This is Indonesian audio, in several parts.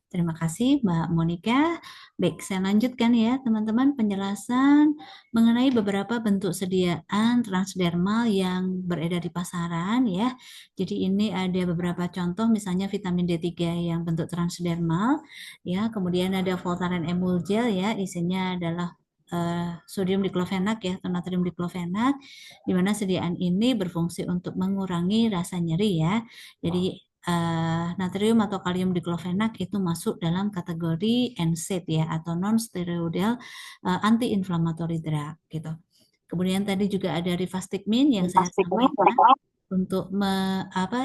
Terima kasih Mbak Monica. Baik, saya lanjutkan ya teman-teman penjelasan mengenai beberapa bentuk sediaan transdermal yang beredar di pasaran ya. Jadi ini ada beberapa contoh misalnya vitamin D3 yang bentuk transdermal ya. Kemudian ada Voltaren Emulgel ya, isinya adalah sodium diklofenak ya atau natrium diklofenak, di mana sediaan ini berfungsi untuk mengurangi rasa nyeri ya. Jadi natrium atau kalium diklofenak itu masuk dalam kategori NSAID ya atau non-steroidal anti-inflammatory drug gitu. Kemudian tadi juga ada rivastigmine yang saya sampaikan untuk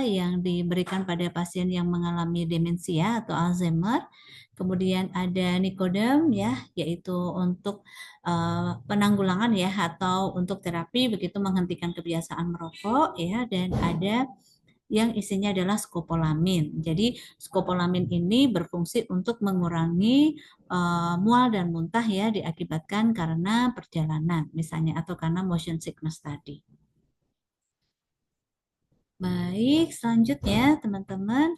yang diberikan pada pasien yang mengalami demensia atau Alzheimer. Kemudian ada Nicodem ya, yaitu untuk penanggulangan ya atau untuk terapi begitu menghentikan kebiasaan merokok ya, dan ada yang isinya adalah skopolamin. Jadi skopolamin ini berfungsi untuk mengurangi mual dan muntah ya diakibatkan karena perjalanan misalnya atau karena motion sickness tadi. Baik, selanjutnya teman-teman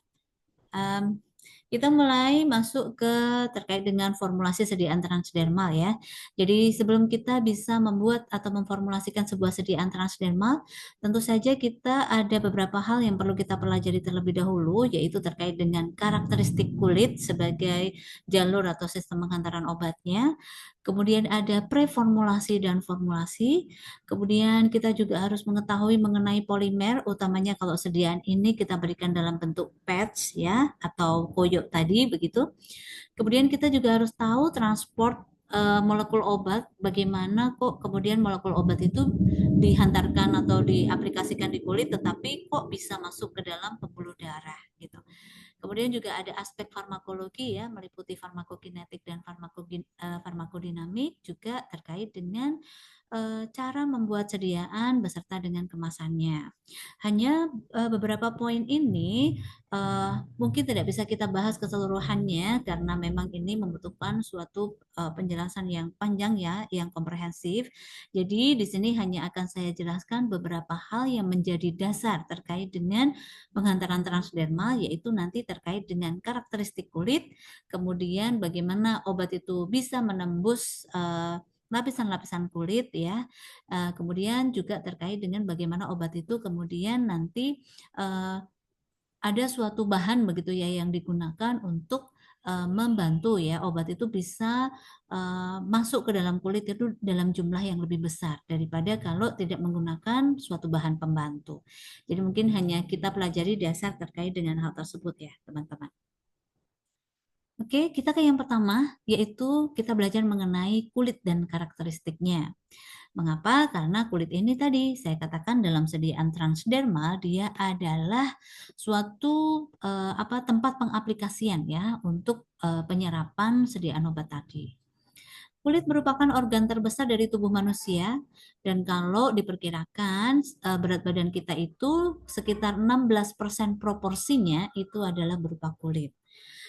kita mulai masuk ke terkait dengan formulasi sediaan transdermal ya. Jadi sebelum kita bisa membuat atau memformulasikan sebuah sediaan transdermal, tentu saja kita ada beberapa hal yang perlu kita pelajari terlebih dahulu, yaitu terkait dengan karakteristik kulit sebagai jalur atau sistem penghantaran obatnya. Kemudian ada preformulasi dan formulasi. Kemudian kita juga harus mengetahui mengenai polimer, utamanya kalau sediaan ini kita berikan dalam bentuk patch ya atau koyo tadi begitu. Kemudian kita juga harus tahu transport molekul obat, bagaimana kok kemudian molekul obat itu dihantarkan atau diaplikasikan di kulit tetapi kok bisa masuk ke dalam pembuluh darah gitu. Kemudian juga ada aspek farmakologi ya, meliputi farmakokinetik dan farmakodinamik juga terkait dengan cara membuat sediaan beserta dengan kemasannya. Hanya beberapa poin ini mungkin tidak bisa kita bahas keseluruhannya karena memang ini membutuhkan suatu penjelasan yang panjang ya, yang komprehensif. Jadi di sini hanya akan saya jelaskan beberapa hal yang menjadi dasar terkait dengan penghantaran transdermal, yaitu nanti terkait dengan karakteristik kulit, kemudian bagaimana obat itu bisa menembus lapisan-lapisan kulit ya. Kemudian juga terkait dengan bagaimana obat itu kemudian nanti ada suatu bahan begitu ya yang digunakan untuk membantu ya obat itu bisa masuk ke dalam kulit itu dalam jumlah yang lebih besar daripada kalau tidak menggunakan suatu bahan pembantu. Jadi mungkin hanya kita pelajari dasar terkait dengan hal tersebut ya teman-teman. Oke, kita ke yang pertama, yaitu kita belajar mengenai kulit dan karakteristiknya. Mengapa? Karena kulit ini tadi saya katakan dalam sediaan transdermal dia adalah suatu tempat pengaplikasian ya untuk penyerapan sediaan obat tadi. Kulit merupakan organ terbesar dari tubuh manusia dan kalau diperkirakan berat badan kita itu sekitar 16% proporsinya itu adalah berupa kulit.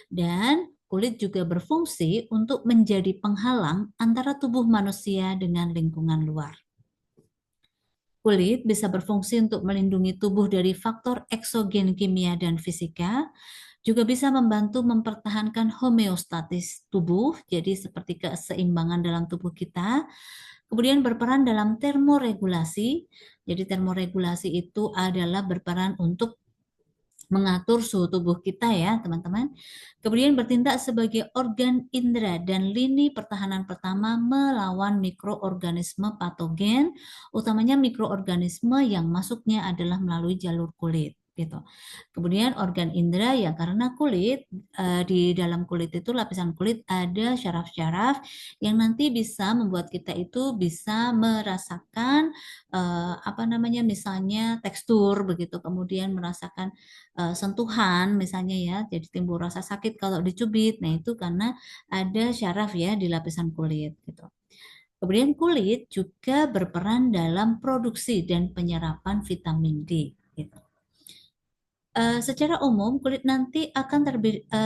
Dan kulit juga berfungsi untuk menjadi penghalang antara tubuh manusia dengan lingkungan luar. Kulit bisa berfungsi untuk melindungi tubuh dari faktor eksogen kimia dan fisika, juga bisa membantu mempertahankan homeostatis tubuh, jadi seperti keseimbangan dalam tubuh kita. Kemudian berperan dalam termoregulasi, jadi termoregulasi itu adalah berperan untuk mengatur suhu tubuh kita ya teman-teman. Kemudian bertindak sebagai organ indera dan lini pertahanan pertama melawan mikroorganisme patogen, utamanya mikroorganisme yang masuknya adalah melalui jalur kulit gitu. Kemudian organ indera ya karena kulit di dalam kulit itu lapisan kulit ada syaraf-syaraf yang nanti bisa membuat kita itu bisa merasakan misalnya tekstur begitu, kemudian merasakan sentuhan misalnya ya, jadi timbul rasa sakit kalau dicubit. Nah, itu karena ada syaraf ya di lapisan kulit gitu. Kemudian kulit juga berperan dalam produksi dan penyerapan vitamin D gitu. Secara umum kulit nanti akan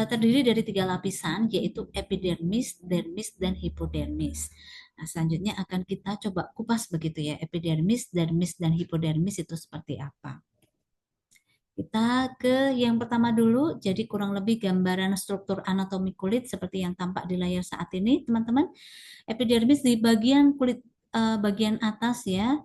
terdiri dari 3 lapisan yaitu epidermis, dermis, dan hipodermis. Nah, selanjutnya akan kita coba kupas begitu ya, epidermis, dermis, dan hipodermis itu seperti apa. Kita ke yang pertama dulu, jadi kurang lebih gambaran struktur anatomi kulit seperti yang tampak di layar saat ini, teman-teman. Epidermis di bagian kulit bagian atas ya,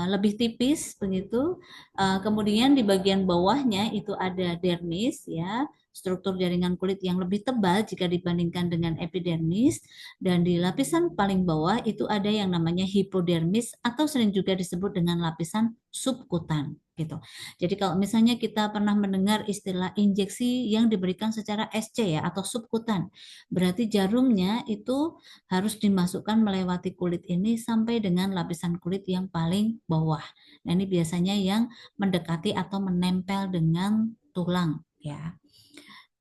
lebih tipis begitu. Kemudian di bagian bawahnya itu ada dermis ya, struktur jaringan kulit yang lebih tebal jika dibandingkan dengan epidermis, dan di lapisan paling bawah itu ada yang namanya hipodermis atau sering juga disebut dengan lapisan subkutan gitu. Jadi kalau misalnya kita pernah mendengar istilah injeksi yang diberikan secara SC ya atau subkutan, berarti jarumnya itu harus dimasukkan melewati kulit ini sampai dengan lapisan kulit yang paling bawah. Nah, ini biasanya yang mendekati atau menempel dengan tulang ya.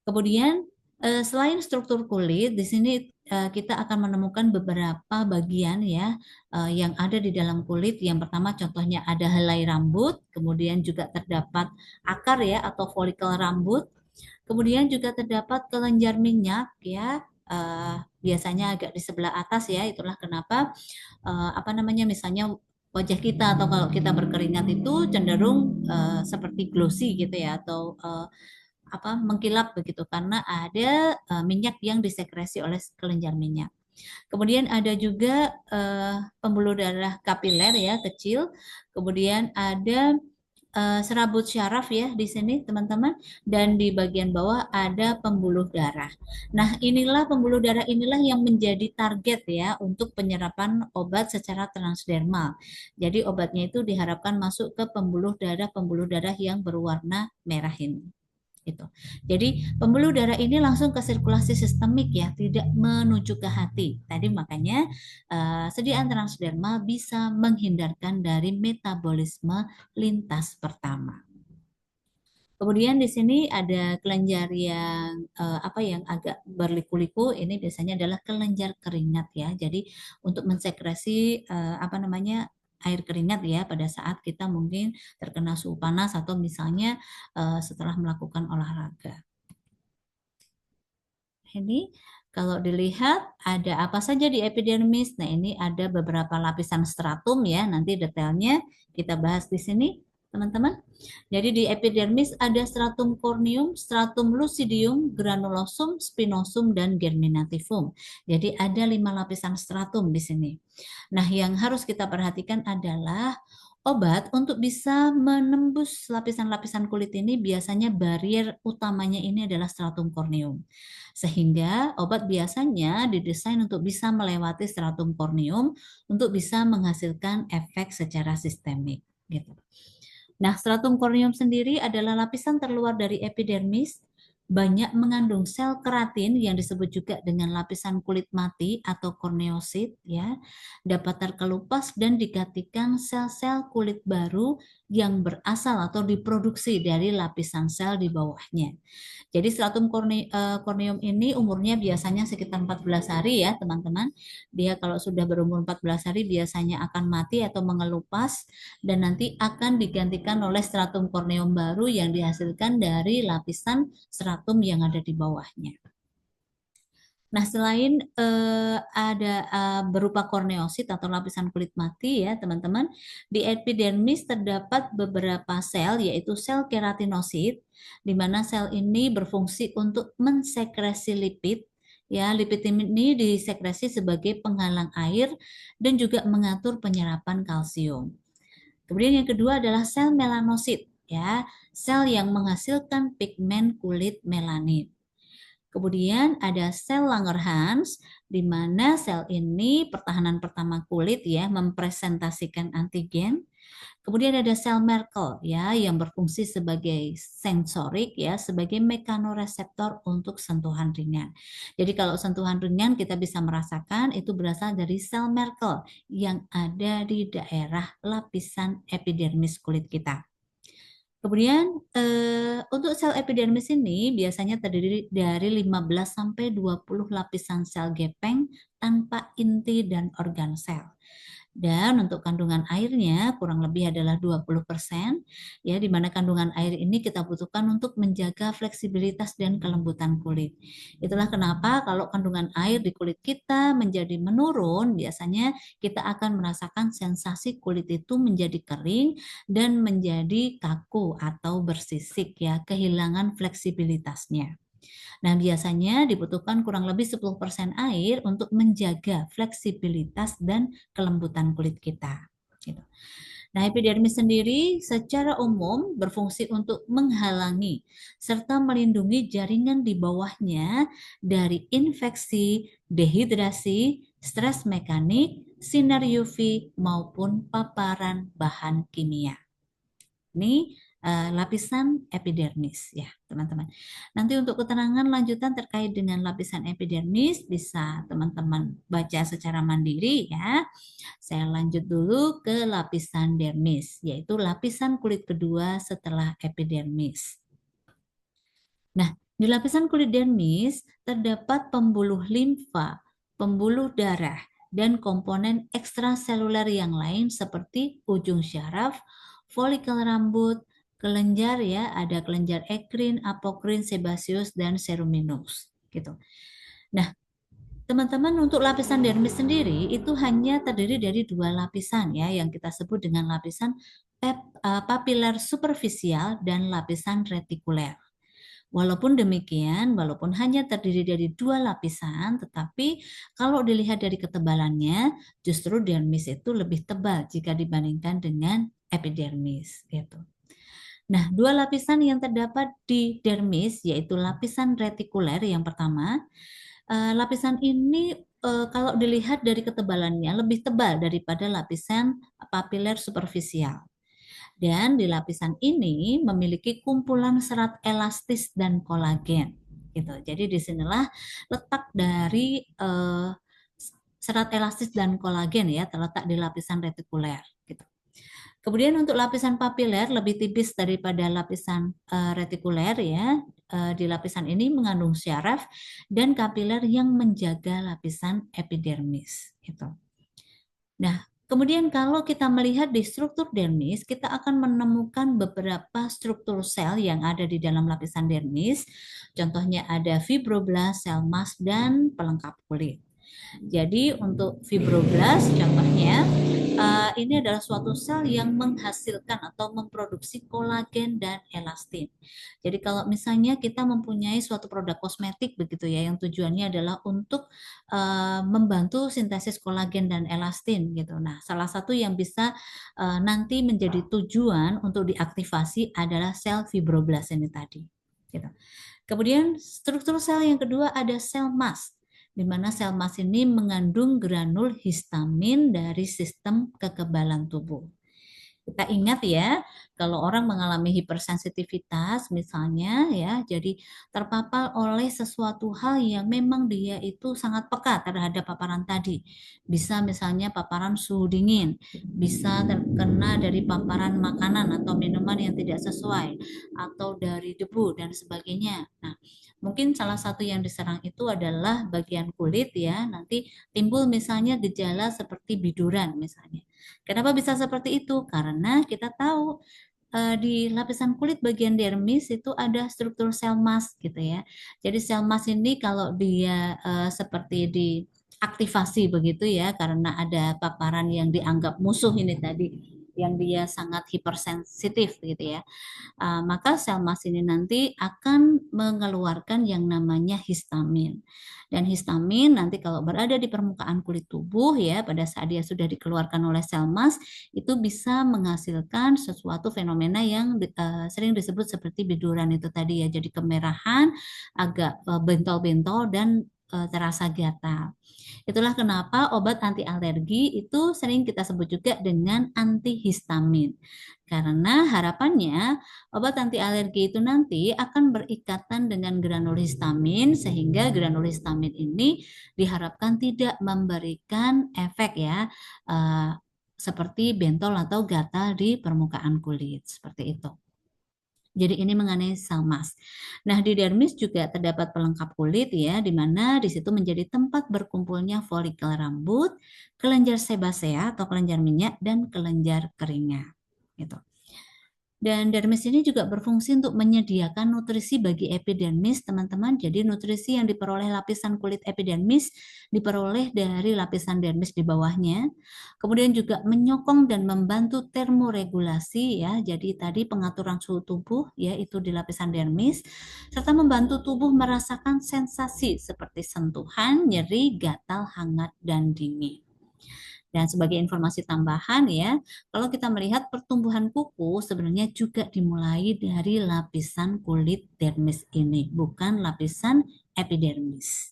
Kemudian selain struktur kulit, di sini kita akan menemukan beberapa bagian ya yang ada di dalam kulit. Yang pertama contohnya ada helai rambut, kemudian juga terdapat akar ya atau folikel rambut. Kemudian juga terdapat kelenjar minyak ya, biasanya agak di sebelah atas ya. Itulah kenapa apa namanya misalnya wajah kita atau kalau kita berkeringat itu cenderung seperti glossy gitu ya atau apa mengkilap begitu karena ada minyak yang disekresi oleh kelenjar minyak. Kemudian ada juga pembuluh darah kapiler ya kecil. Kemudian ada serabut syaraf ya di sini teman-teman, dan di bagian bawah ada pembuluh darah. Nah, inilah pembuluh darah inilah yang menjadi target ya untuk penyerapan obat secara transdermal. Jadi obatnya itu diharapkan masuk ke pembuluh darah yang berwarna merah ini. Gitu. Jadi pembuluh darah ini langsung ke sirkulasi sistemik ya, tidak menuju ke hati. Tadi makanya sediaan transdermal bisa menghindarkan dari metabolisme lintas pertama. Kemudian di sini ada kelenjar yang apa yang agak berliku-liku, ini biasanya adalah kelenjar keringat ya. Jadi untuk mensekresi apa namanya air keringat ya pada saat kita mungkin terkena suhu panas atau misalnya setelah melakukan olahraga. Ini kalau dilihat ada apa saja di epidermis. Nah, ini ada beberapa lapisan stratum ya. Nanti detailnya kita bahas di sini, teman-teman. Jadi di epidermis ada stratum corneum, stratum lucidium, granulosum, spinosum, dan germinativum. Jadi ada 5 lapisan stratum di sini. Nah, yang harus kita perhatikan adalah obat untuk bisa menembus lapisan-lapisan kulit ini biasanya barrier utamanya ini adalah stratum corneum. Sehingga obat biasanya didesain untuk bisa melewati stratum corneum untuk bisa menghasilkan efek secara sistemik gitu. Nah, stratum corneum sendiri adalah lapisan terluar dari epidermis, banyak mengandung sel keratin yang disebut juga dengan lapisan kulit mati atau korneosit ya, dapat terkelupas dan digantikan sel-sel kulit baru yang berasal atau diproduksi dari lapisan sel di bawahnya. Jadi stratum corneum ini umurnya biasanya sekitar 14 hari ya teman-teman. Dia kalau sudah berumur 14 hari biasanya akan mati atau mengelupas dan nanti akan digantikan oleh stratum corneum baru yang dihasilkan dari lapisan stratum yang ada di bawahnya. Nah, selain ada berupa korneosit atau lapisan kulit mati ya, teman-teman, di epidermis terdapat beberapa sel yaitu sel keratinosit di mana sel ini berfungsi untuk mensekresi lipid. Ya, lipid ini disekresi sebagai penghalang air dan juga mengatur penyerapan kalsium. Kemudian yang kedua adalah sel melanosit, ya, sel yang menghasilkan pigmen kulit melanin. Kemudian ada sel Langerhans, di mana sel ini pertahanan pertama kulit ya, mempresentasikan antigen. Kemudian ada sel Merkel ya, yang berfungsi sebagai sensorik ya, sebagai mekanoreseptor untuk sentuhan ringan. Jadi kalau sentuhan ringan kita bisa merasakan itu berasal dari sel Merkel yang ada di daerah lapisan epidermis kulit kita. Kemudian untuk sel epidermis ini biasanya terdiri dari 15 sampai 20 lapisan sel gepeng tanpa inti dan organ sel. Dan untuk kandungan airnya kurang lebih adalah 20%, ya, di mana kandungan air ini kita butuhkan untuk menjaga fleksibilitas dan kelembutan kulit. Itulah kenapa kalau kandungan air di kulit kita menjadi menurun, biasanya kita akan merasakan sensasi kulit itu menjadi kering dan menjadi kaku atau bersisik, ya, kehilangan fleksibilitasnya. Nah, biasanya dibutuhkan kurang lebih 10% air untuk menjaga fleksibilitas dan kelembutan kulit kita. Gitu. Nah, epidermis sendiri secara umum berfungsi untuk menghalangi serta melindungi jaringan di bawahnya dari infeksi, dehidrasi, stres mekanik, sinar UV, maupun paparan bahan kimia. Ini lapisan epidermis ya teman-teman. Nanti untuk keterangan lanjutan terkait dengan lapisan epidermis bisa teman-teman baca secara mandiri ya. Saya lanjut dulu ke lapisan dermis, yaitu lapisan kulit kedua setelah epidermis. Nah, di lapisan kulit dermis terdapat pembuluh limfa, pembuluh darah, dan komponen ekstraseluler yang lain seperti ujung syaraf, folikel rambut, kelenjar ya, ada kelenjar ekrin, apokrin, sebaceous, dan ceruminous gitu. Nah, teman-teman, untuk lapisan dermis sendiri itu hanya terdiri dari dua lapisan ya, yang kita sebut dengan lapisan papiler superficial dan lapisan retikuler. Walaupun demikian, walaupun hanya terdiri dari dua lapisan, tetapi kalau dilihat dari ketebalannya, justru dermis itu lebih tebal jika dibandingkan dengan epidermis gitu. Nah, dua lapisan yang terdapat di dermis yaitu lapisan retikuler yang pertama. Lapisan ini kalau dilihat dari ketebalannya lebih tebal daripada lapisan papiler superficial. Dan di lapisan ini memiliki kumpulan serat elastis dan kolagen. Gitu. Jadi disinilah letak dari serat elastis dan kolagen ya, terletak di lapisan retikuler. Gitu. Kemudian untuk lapisan papiler lebih tipis daripada lapisan retikuler ya. Di lapisan ini mengandung syaraf dan kapiler yang menjaga lapisan epidermis. Gitu. Nah, kemudian kalau kita melihat di struktur dermis, kita akan menemukan beberapa struktur sel yang ada di dalam lapisan dermis. Contohnya ada fibroblast, sel mas, dan pelengkap kulit. Jadi untuk fibroblast contohnya ini adalah suatu sel yang menghasilkan atau memproduksi kolagen dan elastin. Jadi kalau misalnya kita mempunyai suatu produk kosmetik begitu ya, yang tujuannya adalah untuk membantu sintesis kolagen dan elastin gitu. Nah, salah satu yang bisa nanti menjadi tujuan untuk diaktifasi adalah sel fibroblast ini tadi. Gitu. Kemudian struktur sel yang kedua ada sel mast, di mana sel mast ini mengandung granul histamin dari sistem kekebalan tubuh. Kita ingat ya, kalau orang mengalami hipersensitivitas misalnya ya, jadi terpapar oleh sesuatu hal yang memang dia itu sangat peka terhadap paparan tadi. Bisa misalnya paparan suhu dingin, bisa terkena dari paparan makanan atau minuman yang tidak sesuai, atau dari debu dan sebagainya. Nah, mungkin salah satu yang diserang itu adalah bagian kulit ya, nanti timbul misalnya gejala seperti biduran misalnya. Kenapa bisa seperti itu? Karena kita tahu di lapisan kulit bagian dermis itu ada struktur sel mast gitu ya. Jadi sel mast ini kalau dia seperti diaktifasi begitu ya, karena ada paparan yang dianggap musuh ini tadi, yang dia sangat hipersensitif gitu ya. Maka sel mast ini nanti akan mengeluarkan yang namanya histamin. Dan histamin nanti kalau berada di permukaan kulit tubuh ya, pada saat dia sudah dikeluarkan oleh sel mast, itu bisa menghasilkan sesuatu fenomena yang sering disebut seperti biduran itu tadi ya. Jadi kemerahan, agak bentol-bentol dan terasa gatal. Itulah kenapa obat anti alergi itu sering kita sebut juga dengan antihistamin. Karena harapannya obat anti alergi itu nanti akan berikatan dengan granul histamin sehingga granul histamin ini diharapkan tidak memberikan efek ya seperti bentol atau gatal di permukaan kulit seperti itu. Jadi ini mengenai sel mas. Nah, di dermis juga terdapat pelengkap kulit ya, di mana di situ menjadi tempat berkumpulnya folikel rambut, kelenjar sebasea atau kelenjar minyak, dan kelenjar keringat. Gitu. Dan dermis ini juga berfungsi untuk menyediakan nutrisi bagi epidermis, teman-teman. Jadi nutrisi yang diperoleh lapisan kulit epidermis diperoleh dari lapisan dermis di bawahnya. Kemudian juga menyokong dan membantu termoregulasi ya. Jadi tadi pengaturan suhu tubuh ya itu di lapisan dermis serta membantu tubuh merasakan sensasi seperti sentuhan, nyeri, gatal, hangat dan dingin. Dan sebagai informasi tambahan ya, kalau kita melihat pertumbuhan kuku sebenarnya juga dimulai dari lapisan kulit dermis ini, bukan lapisan epidermis.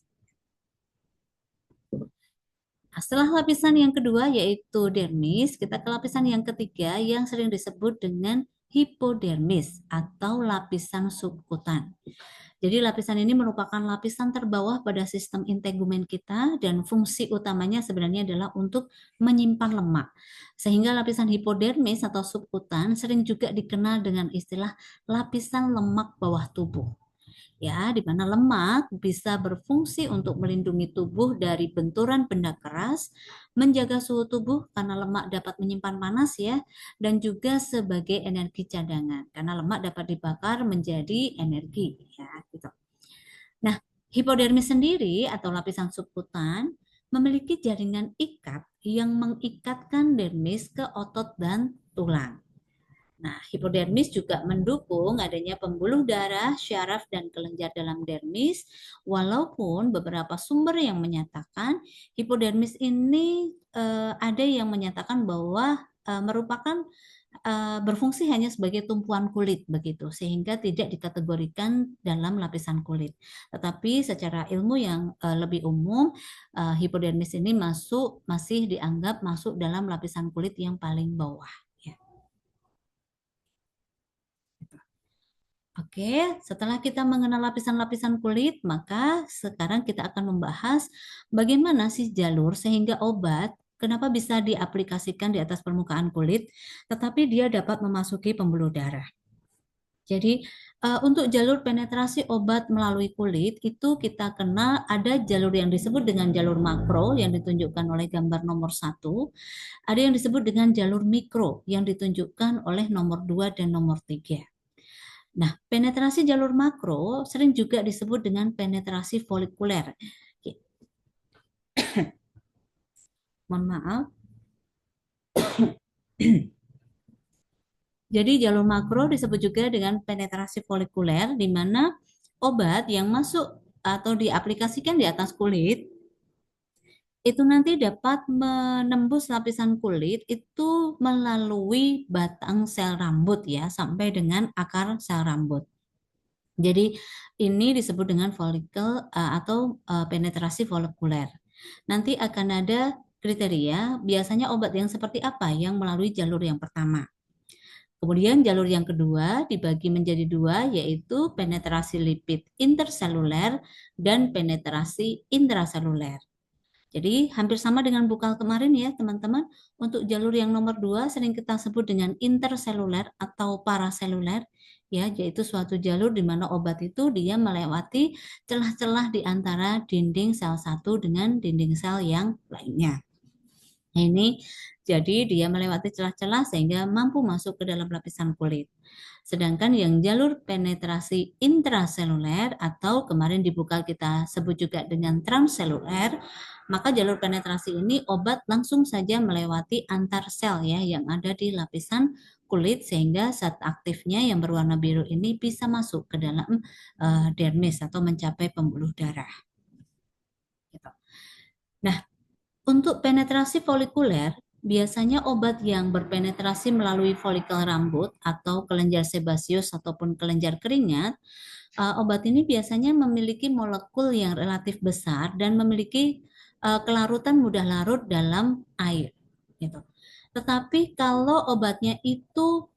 Nah, setelah lapisan yang kedua yaitu dermis, kita ke lapisan yang ketiga yang sering disebut dengan hipodermis atau lapisan subkutan. Jadi lapisan ini merupakan lapisan terbawah pada sistem integumen kita dan fungsi utamanya sebenarnya adalah untuk menyimpan lemak. Sehingga lapisan hipodermis atau subkutan sering juga dikenal dengan istilah lapisan lemak bawah tubuh. Ya, di mana lemak bisa berfungsi untuk melindungi tubuh dari benturan benda keras, menjaga suhu tubuh karena lemak dapat menyimpan panas ya, dan juga sebagai energi cadangan karena lemak dapat dibakar menjadi energi ya, gitu. Nah, hipodermis sendiri atau lapisan subkutan memiliki jaringan ikat yang mengikatkan dermis ke otot dan tulang. Nah, hipodermis juga mendukung adanya pembuluh darah, syaraf, dan kelenjar dalam dermis, walaupun beberapa sumber yang menyatakan hipodermis ini ada yang menyatakan bahwa merupakan berfungsi hanya sebagai tumpuan kulit begitu, sehingga tidak dikategorikan dalam lapisan kulit. Tetapi secara ilmu yang lebih umum, hipodermis ini masih dianggap masuk dalam lapisan kulit yang paling bawah. Oke, setelah kita mengenal lapisan-lapisan kulit, maka sekarang kita akan membahas bagaimana sih jalur sehingga obat kenapa bisa diaplikasikan di atas permukaan kulit, tetapi dia dapat memasuki pembuluh darah. Jadi untuk jalur penetrasi obat melalui kulit itu kita kenal ada jalur yang disebut dengan jalur makro yang ditunjukkan oleh gambar nomor 1, ada yang disebut dengan jalur mikro yang ditunjukkan oleh nomor 2 dan nomor 3. Nah, penetrasi jalur makro sering juga disebut dengan penetrasi folikuler. Mohon maaf. Jadi jalur makro disebut juga dengan penetrasi folikuler, di mana obat yang masuk atau diaplikasikan di atas kulit itu nanti dapat menembus lapisan kulit itu melalui batang sel rambut ya, sampai dengan akar sel rambut. Jadi ini disebut dengan folikel atau penetrasi folikuler. Nanti akan ada kriteria, biasanya obat yang seperti apa yang melalui jalur yang pertama. Kemudian jalur yang kedua dibagi menjadi dua, yaitu penetrasi lipid interseluler dan penetrasi intraseluler. Jadi hampir sama dengan bukal kemarin ya teman-teman. Untuk jalur yang nomor 2 sering kita sebut dengan interseluler atau paraseluler ya, yaitu suatu jalur di mana obat itu dia melewati celah-celah di antara dinding sel satu dengan dinding sel yang lainnya. Nah, ini jadi dia melewati celah-celah sehingga mampu masuk ke dalam lapisan kulit. Sedangkan yang jalur penetrasi intraseluler atau kemarin dibuka kita sebut juga dengan transseluler, maka jalur penetrasi ini obat langsung saja melewati antar sel ya yang ada di lapisan kulit sehingga zat aktifnya yang berwarna biru ini bisa masuk ke dalam dermis atau mencapai pembuluh darah. Gitu. Nah, untuk penetrasi folikuler, biasanya obat yang berpenetrasi melalui folikel rambut atau kelenjar sebaceus ataupun kelenjar keringat, obat ini biasanya memiliki molekul yang relatif besar dan memiliki kelarutan mudah larut dalam air. Gitu. Tetapi kalau obatnya itu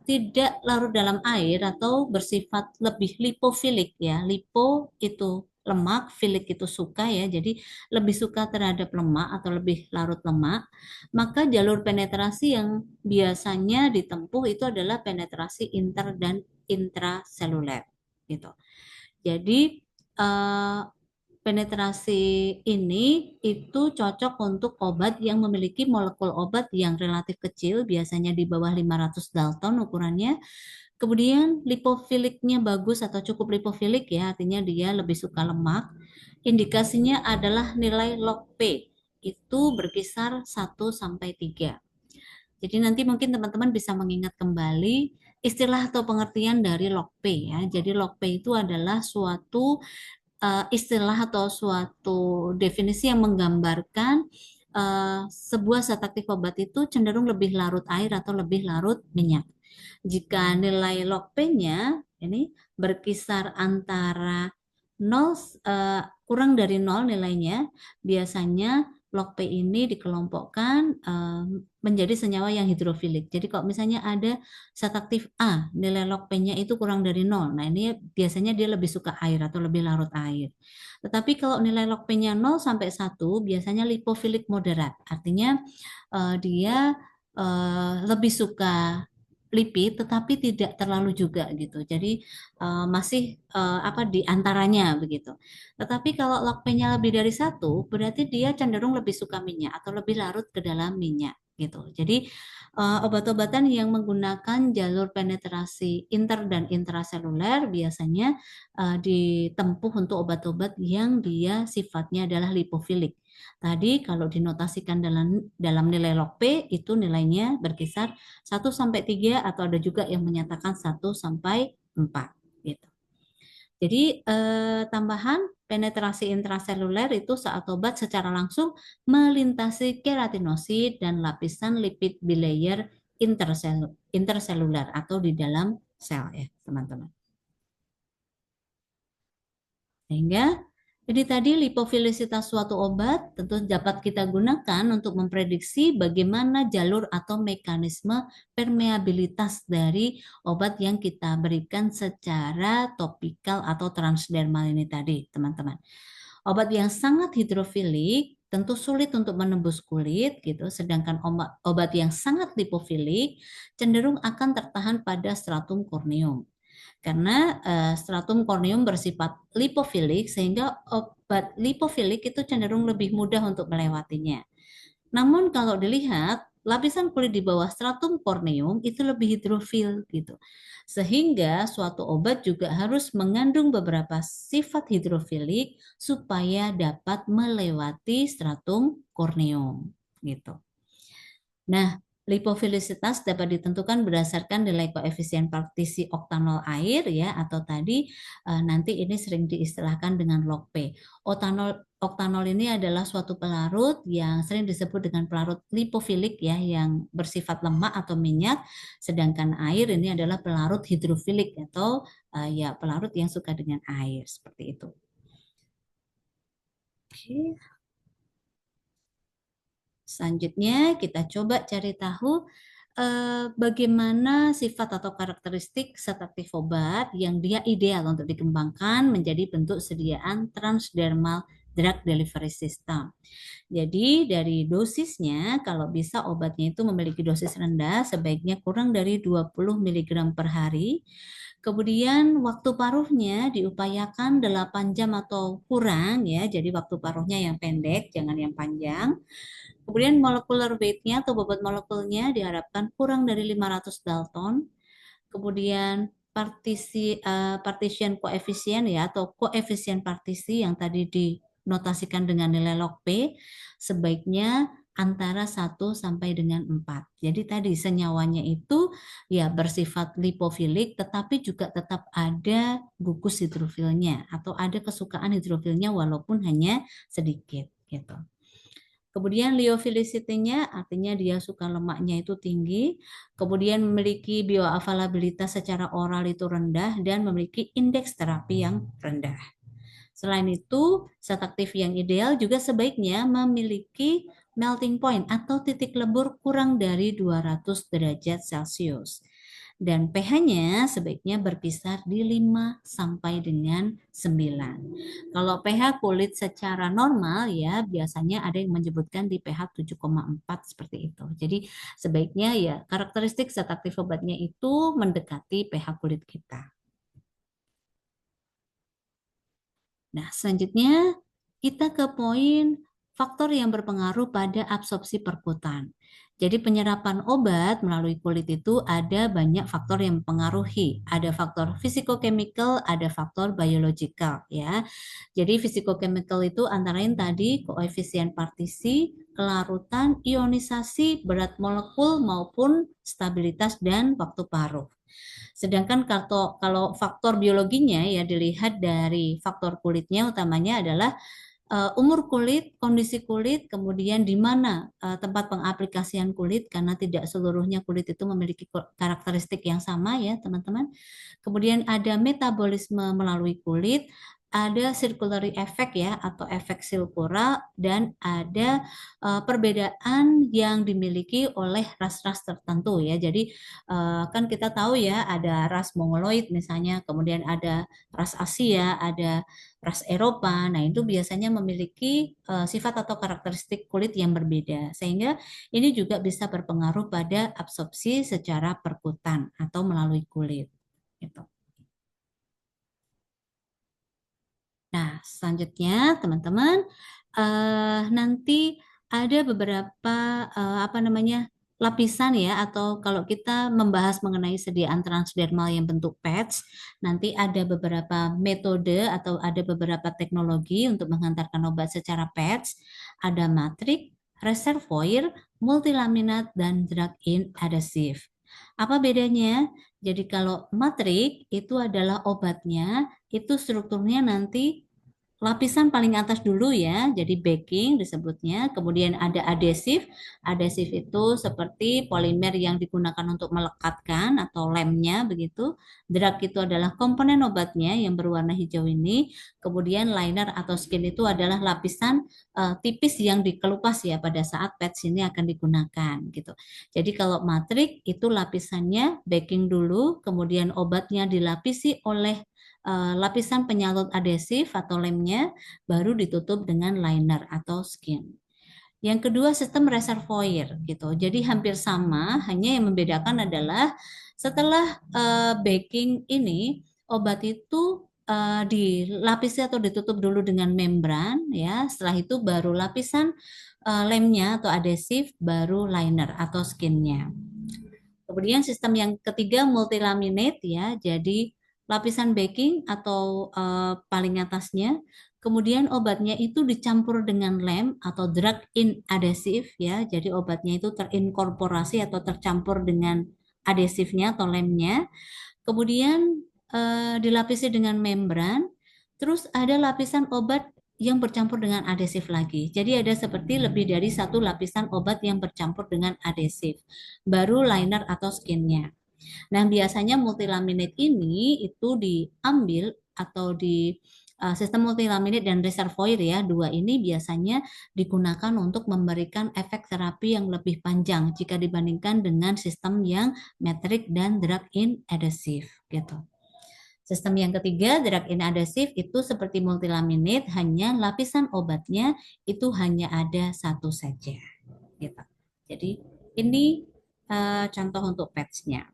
tidak larut dalam air atau bersifat lebih lipofilik ya, lipo itu lemak, filik itu suka ya, jadi lebih suka terhadap lemak atau lebih larut lemak, maka jalur penetrasi yang biasanya ditempuh itu adalah penetrasi inter dan intraseluler gitu. Jadi penetrasi ini itu cocok untuk obat yang memiliki molekul obat yang relatif kecil, biasanya di bawah 500 Dalton ukurannya. Kemudian lipofiliknya bagus atau cukup lipofilik ya, artinya dia lebih suka lemak. Indikasinya adalah nilai log P itu berkisar 1 sampai 3. Jadi nanti mungkin teman-teman bisa mengingat kembali istilah atau pengertian dari log P ya. Jadi log P itu adalah suatu istilah atau suatu definisi yang menggambarkan sebuah zat aktif obat itu cenderung lebih larut air atau lebih larut minyak. Jika nilai log P-nya ini berkisar antara 0 kurang dari 0 nilainya, biasanya log P ini dikelompokkan menjadi senyawa yang hidrofilik. Jadi kalau misalnya ada zat aktif A, nilai log P-nya itu kurang dari 0. Nah, ini biasanya dia lebih suka air atau lebih larut air. Tetapi kalau nilai log P-nya 0 sampai 1, biasanya lipofilik moderat. Artinya dia lebih suka lipid tetapi tidak terlalu juga gitu. Jadi masih apa di antaranya begitu. Tetapi kalau log P-nya lebih dari 1, berarti dia cenderung lebih suka minyak atau lebih larut ke dalam minyak gitu. Jadi obat-obatan yang menggunakan jalur penetrasi inter dan intraseluler biasanya ditempuh untuk obat-obat yang dia sifatnya adalah lipofilik. Tadi kalau dinotasikan dalam nilai log P itu nilainya berkisar 1 sampai 3 atau ada juga yang menyatakan 1 sampai 4 gitu. Jadi tambahan penetrasi intraseluler itu saat obat secara langsung melintasi keratinosit dan lapisan lipid bilayer interseluler atau di dalam sel ya, teman-teman. Sehingga jadi tadi lipofilisitas suatu obat tentu dapat kita gunakan untuk memprediksi bagaimana jalur atau mekanisme permeabilitas dari obat yang kita berikan secara topikal atau transdermal ini tadi, teman-teman. Obat yang sangat hidrofilik tentu sulit untuk menembus kulit gitu, sedangkan obat yang sangat lipofilik cenderung akan tertahan pada stratum corneum. Karena stratum corneum bersifat lipofilik sehingga obat lipofilik itu cenderung lebih mudah untuk melewatinya. Namun kalau dilihat lapisan kulit di bawah stratum corneum itu lebih hidrofil gitu. Sehingga suatu obat juga harus mengandung beberapa sifat hidrofilik supaya dapat melewati stratum corneum gitu. Nah, lipofilisitas dapat ditentukan berdasarkan nilai koefisien partisi oktanol air ya, atau tadi nanti ini sering diistilahkan dengan log P. Oktanol ini adalah suatu pelarut yang sering disebut dengan pelarut lipofilik ya, yang bersifat lemak atau minyak, sedangkan air ini adalah pelarut hidrofilik atau ya pelarut yang suka dengan air seperti itu. Oke. Selanjutnya kita coba cari tahu bagaimana sifat atau karakteristik zat aktif obat yang dia ideal untuk dikembangkan menjadi bentuk sediaan transdermal drug delivery system. Jadi dari dosisnya kalau bisa obatnya itu memiliki dosis rendah sebaiknya kurang dari 20 mg per hari. Kemudian waktu paruhnya diupayakan 8 jam atau kurang ya. Jadi waktu paruhnya yang pendek, jangan yang panjang. Kemudian molecular weight-nya atau bobot molekulnya diharapkan kurang dari 500 Dalton. Kemudian partition koefisien ya atau koefisien partisi yang tadi dinotasikan dengan nilai log P sebaiknya antara 1 sampai dengan 4. Jadi tadi senyawanya itu ya bersifat lipofilik tetapi juga tetap ada gugus hidrofilnya atau ada kesukaan hidrofilnya walaupun hanya sedikit gitu. Kemudian lyophilicitynya artinya dia suka lemaknya itu tinggi, kemudian memiliki bioavailabilitas secara oral itu rendah dan memiliki indeks terapi yang rendah. Selain itu, zat aktif yang ideal juga sebaiknya memiliki melting point atau titik lebur kurang dari 200 derajat Celcius. dan pH-nya sebaiknya berkisar di 5 sampai dengan 9. Kalau pH kulit secara normal ya biasanya ada yang menyebutkan di pH 7,4 seperti itu. Jadi sebaiknya ya karakteristik zat aktif obatnya itu mendekati pH kulit kita. Nah, selanjutnya kita ke poin faktor yang berpengaruh pada absorpsi perkutan. Jadi penyerapan obat melalui kulit itu ada banyak faktor yang mempengaruhi. Ada faktor physicochemical, ada faktor biological ya. Jadi physicochemical itu antara lain tadi koefisien partisi, kelarutan, ionisasi, berat molekul maupun stabilitas dan waktu paruh. Sedangkan kalau faktor biologinya ya dilihat dari faktor kulitnya utamanya adalah umur kulit, kondisi kulit, kemudian di mana tempat pengaplikasian kulit karena tidak seluruhnya kulit itu memiliki karakteristik yang sama ya teman-teman. Kemudian ada metabolisme melalui kulit, ada circulatory effect ya atau efek silpura dan ada perbedaan yang dimiliki oleh ras-ras tertentu ya. Jadi kan kita tahu ya ada ras Mongoloid misalnya, kemudian ada ras Asia, ada ras Eropa. Nah, itu biasanya memiliki sifat atau karakteristik kulit yang berbeda. Sehingga ini juga bisa berpengaruh pada absorpsi secara perkutan atau melalui kulit. Gitu. Nah, selanjutnya teman-teman nanti ada beberapa apa namanya lapisan ya atau kalau kita membahas mengenai sediaan transdermal yang bentuk patch, nanti ada beberapa metode atau ada beberapa teknologi untuk menghantarkan obat secara patch, ada matrik, reservoir, multilaminat dan drug-in adhesive. Apa bedanya? Jadi kalau matrik itu adalah obatnya, itu strukturnya nanti lapisan paling atas dulu ya, jadi backing disebutnya. Kemudian ada adhesif. Adhesif itu seperti polimer yang digunakan untuk melekatkan atau lemnya begitu. Drug itu adalah komponen obatnya yang berwarna hijau ini. Kemudian liner atau skin itu adalah lapisan tipis yang dikelupas ya pada saat patch ini akan digunakan gitu. Jadi kalau matrik itu lapisannya backing dulu, kemudian obatnya dilapisi oleh lapisan penyalut adhesif atau lemnya, baru ditutup dengan liner atau skin. Yang kedua sistem reservoir gitu. Jadi hampir sama, hanya yang membedakan adalah setelah baking ini obat itu dilapisi atau ditutup dulu dengan membran ya. Setelah itu baru lapisan lemnya atau adhesif, baru liner atau skinnya. Kemudian sistem yang ketiga multilaminate ya, jadi lapisan backing atau paling atasnya, kemudian obatnya itu dicampur dengan lem atau drug in adhesive ya, jadi obatnya itu terinkorporasi atau tercampur dengan adhesifnya atau lemnya, kemudian dilapisi dengan membran, terus ada lapisan obat yang bercampur dengan adhesif lagi. Jadi ada seperti lebih dari satu lapisan obat yang bercampur dengan adhesif. Baru liner atau skinnya. Nah, biasanya multilaminate ini itu diambil atau di sistem multilaminate dan reservoir ya, dua ini biasanya digunakan untuk memberikan efek terapi yang lebih panjang jika dibandingkan dengan sistem yang metrik dan drug-in adhesive gitu. Sistem yang ketiga, drug-in adhesive itu seperti multilaminate, hanya lapisan obatnya itu hanya ada satu saja. Gitu. Jadi ini contoh untuk patch-nya.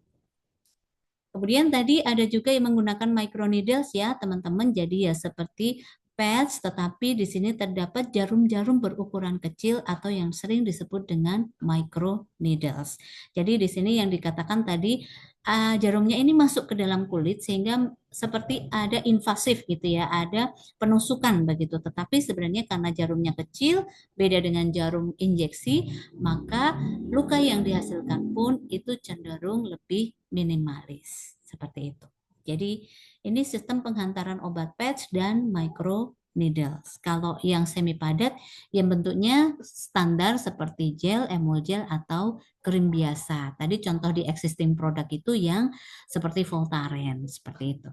Kemudian tadi ada juga yang menggunakan microneedles ya teman-teman. Jadi ya seperti patch, tetapi di sini terdapat jarum-jarum berukuran kecil atau yang sering disebut dengan microneedles. Jadi di sini yang dikatakan tadi jarumnya ini masuk ke dalam kulit sehingga seperti ada invasif gitu ya, ada penusukan begitu. Tetapi sebenarnya karena jarumnya kecil, beda dengan jarum injeksi, maka luka yang dihasilkan pun itu cenderung lebih minimalis seperti itu. Jadi ini sistem penghantaran obat patch dan micro needles. Kalau yang semi padat yang bentuknya standar seperti gel, emulgel atau krim biasa. Tadi contoh di existing produk itu yang seperti Voltaren seperti itu.